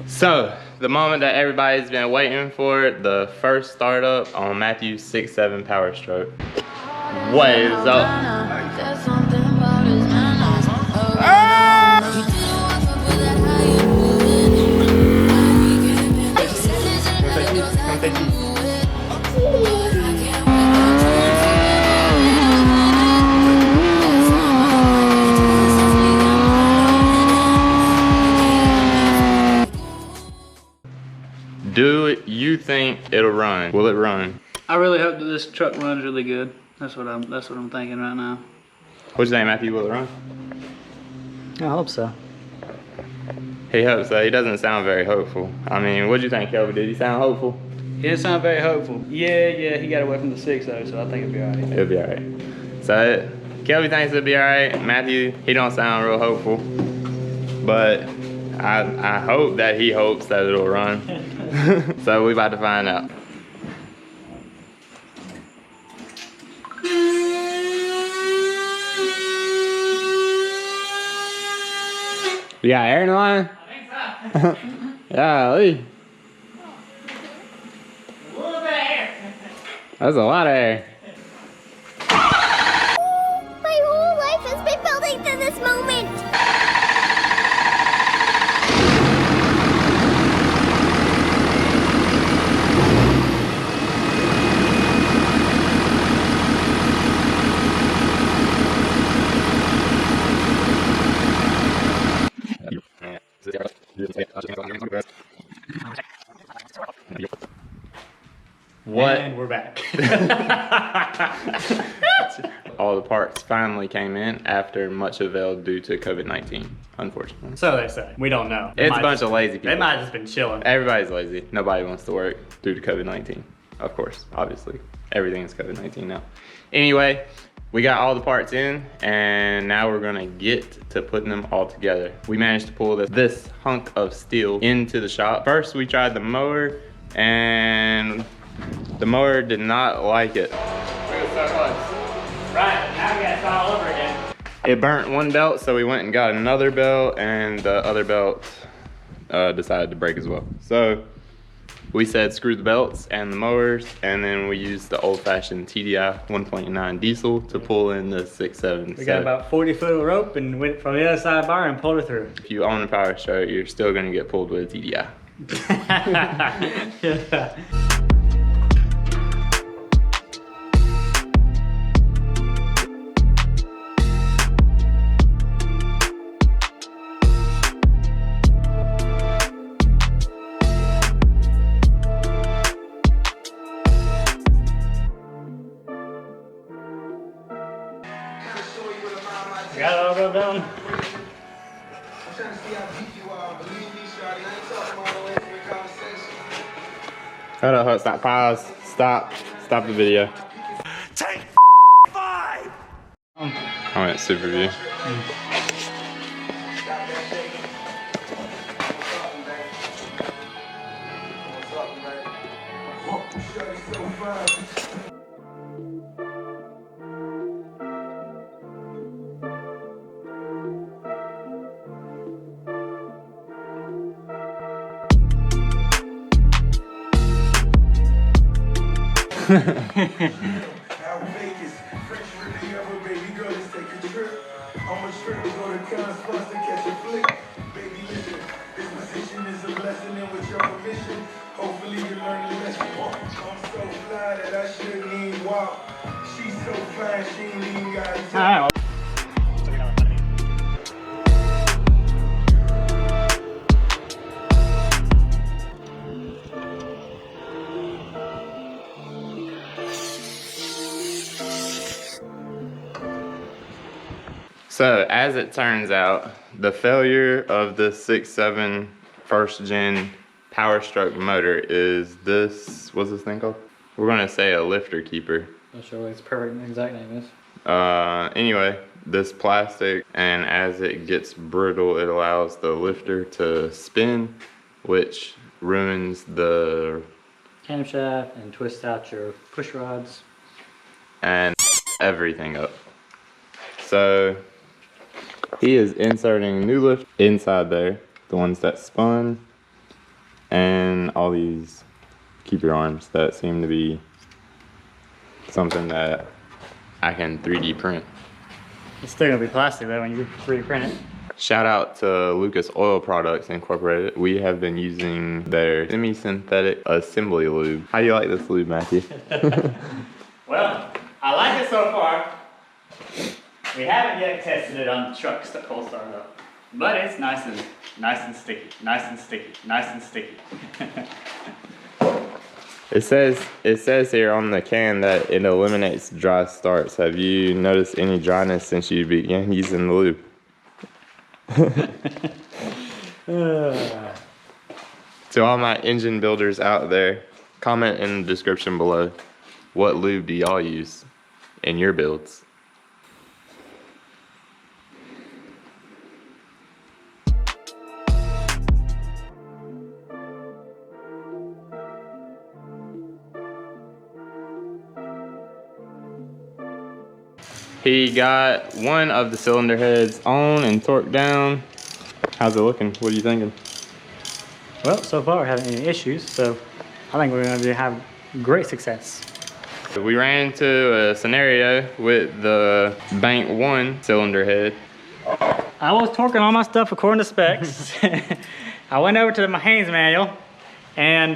So, the moment that everybody's been waiting for, the first startup on Matthew's 6.7 Powerstroke. What is up? Do you think it'll run? Will it run? I really hope that this truck runs really good. That's what I'm thinking right now. What you think, Matthew? Will it run? I hope so. He hopes so. He doesn't sound very hopeful. I mean, what'd you think, Kelby? Did he sound hopeful? He didn't sound very hopeful. Yeah, he got away from the 6 though, so I think it'll be alright. It'll be alright. So, Kelby thinks it'll be alright. Matthew, he don't sound real hopeful. But I hope that he hopes that it'll run. So we about to find out. You got air in the line? I think so. Yeah, Lee. A little bit of air. That's a lot of air. My whole life has been building to this moment. What? And we're back. All the parts finally came in after much avail due to COVID-19, unfortunately. So they say. We don't know. It's a bunch of lazy people. They might have just been chilling. Everybody's lazy. Nobody wants to work due to COVID-19. Of course, obviously. Everything is COVID-19 now. Anyway, we got all the parts in, and now we're gonna get to putting them all together. We managed to pull this hunk of steel into the shop. First, we tried the mower, and the mower did not like it. We were so close. Right, now we gotta start all over again. It burnt one belt, so we went and got another belt, and the other belt decided to break as well. So we said screw the belts and the mowers, and then we used the old-fashioned TDI 1.9 diesel to pull in the 6.7. We got about 40 foot of rope and went from the other side of the bar and pulled her through. If you own a Powerstroke, you're still gonna get pulled with a TDI. Yeah. Got it all go down. I'm trying to see how deep you are. Believe me, Shawty, I ain't talking all the way from the conversation. Hold up, stop, pause, stop the video. Take 5! I went super view. Shawty so fine. Out Vegas, French really ever, baby girl, let's take a trip. On a trip, we go to Cannes, Plus to catch a flick. Baby, listen, this position is a blessing, and with your permission, hopefully you learn a lesson. I'm so fly that I shouldn't even walk. She's so fine, she ain't even got a job. So, as it turns out, the failure of the 6.7 first gen Powerstroke motor is this, what's this thing called? We're gonna say a lifter keeper. Not sure what its perfect exact name is. Anyway, this plastic, and as it gets brittle, it allows the lifter to spin, which ruins the Camshaft and twist out your push rods. And everything up. So he is inserting new lift inside there, the ones that spun, and all these keep your arms that seem to be something that I can 3D print. It's still gonna be plastic though when you 3D print it. Shout out to Lucas Oil Products Incorporated. We have been using their semi-synthetic assembly lube. How do you like this lube, Matthew? Well, I like it so far. We haven't yet tested it on the trucks that cold start up. But it's nice and sticky, nice and sticky, nice and sticky. It says here on the can that it eliminates dry starts. Have you noticed any dryness since you began using the lube? To all my engine builders out there, comment in the description below, what lube do y'all use in your builds? He got one of the cylinder heads on and torqued down. How's it looking? What are you thinking? Well, so far we haven't any issues, so I think we're gonna have great success. We ran into a scenario with the Bank 1 cylinder head. I was torquing all my stuff according to specs. I went over to my Haynes manual and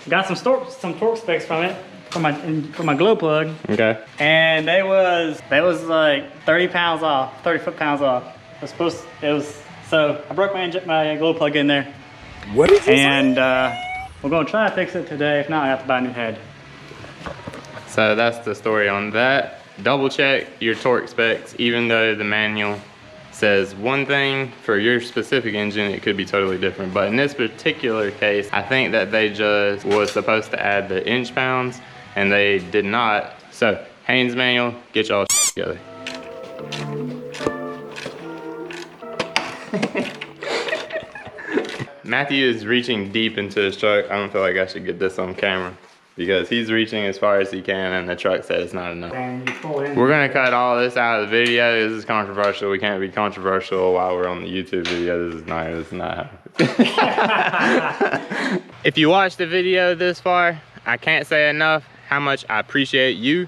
got some torque specs from it. For my glow plug. Okay. And they was like 30 pounds off, 30 foot-pounds off. So I broke my glow plug in there. What did you And we're gonna try to fix it today. If not, I have to buy a new head. So that's the story on that. Double check your torque specs. Even though the manual says one thing, for your specific engine it could be totally different. But in this particular case, I think that they just was supposed to add the inch pounds and they did not. So Haynes manual, get y'all together. Matthew is reaching deep into his truck. I don't feel like I should get this on camera because he's reaching as far as he can and the truck said it's not enough. We're gonna cut all this out of the video. This is controversial. We can't be controversial while we're on the YouTube video. This is not happening. If you watched the video this far, I can't say enough how much I appreciate you.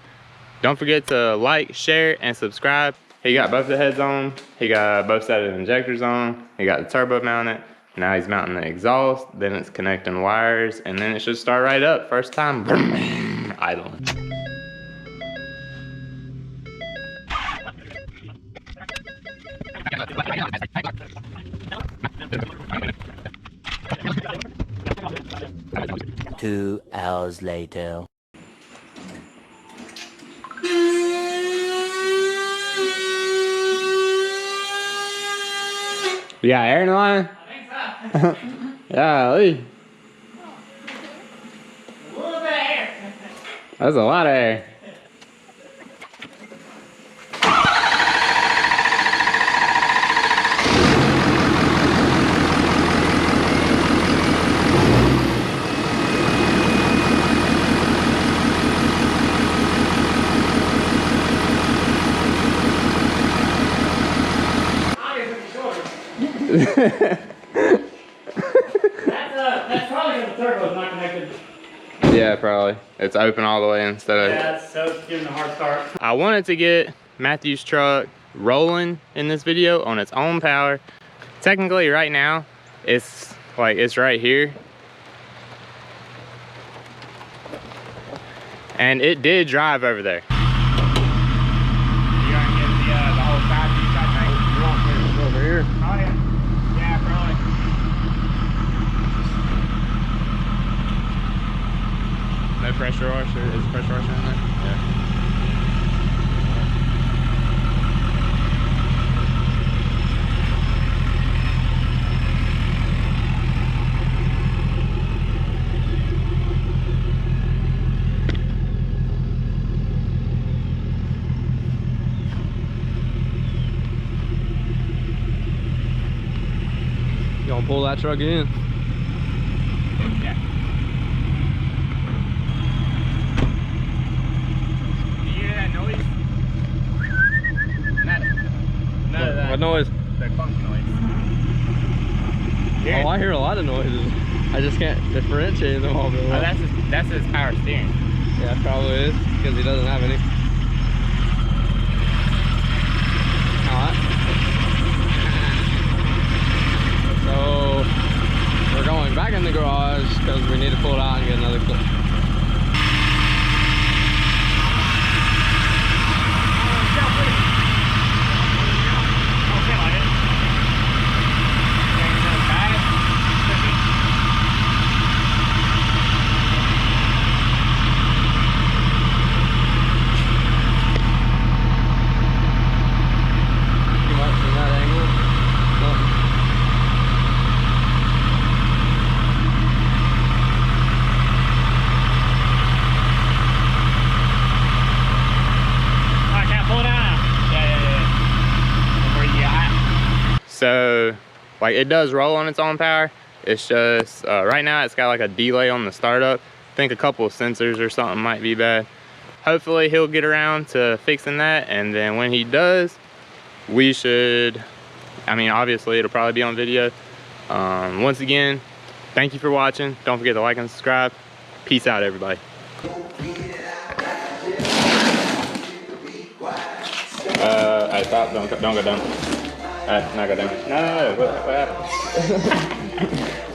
Don't forget to like, share, and subscribe. He got both the heads on. He got both sets of injectors on. He got the turbo mounted. Now he's mounting the exhaust. Then it's connecting wires, and then it should start right up. First time, idling. Two hours later. You got air in the line? I think so. Yeah, Lee. A little bit of air. That's a lot of air. That's probably because the turbo's not connected. Yeah, probably. It's open all the way instead of... Yeah, so it's giving a hard start. I wanted to get Matthew's truck rolling in this video on its own power. Technically right now, it's right here. And it did drive over there. You gonna get the whole side view type thing? You want me to go over here? Oh yeah. Yeah, probably. No pressure washer. Is pressure washer in there? Yeah. You gonna pull that truck in? Yeah. Do you hear that noise? None of that. What noise? The clunk noise. Oh, I hear a lot of noises. I just can't differentiate them all very well. Oh, that's his power steering. Yeah, it probably is, because he doesn't have any. Alright. So, we're going back in the garage, because we need to pull it out and get another clip. So, like, it does roll on its own power. It's just, right now it's got like a delay on the startup. I think a couple of sensors or something might be bad. Hopefully he'll get around to fixing that, and then when he does, we should, I mean, obviously it'll probably be on video. Once again, thank you for watching. Don't forget to like and subscribe. Peace out, everybody. Alright, stop, don't go down. Alright, now go down. No, what happened?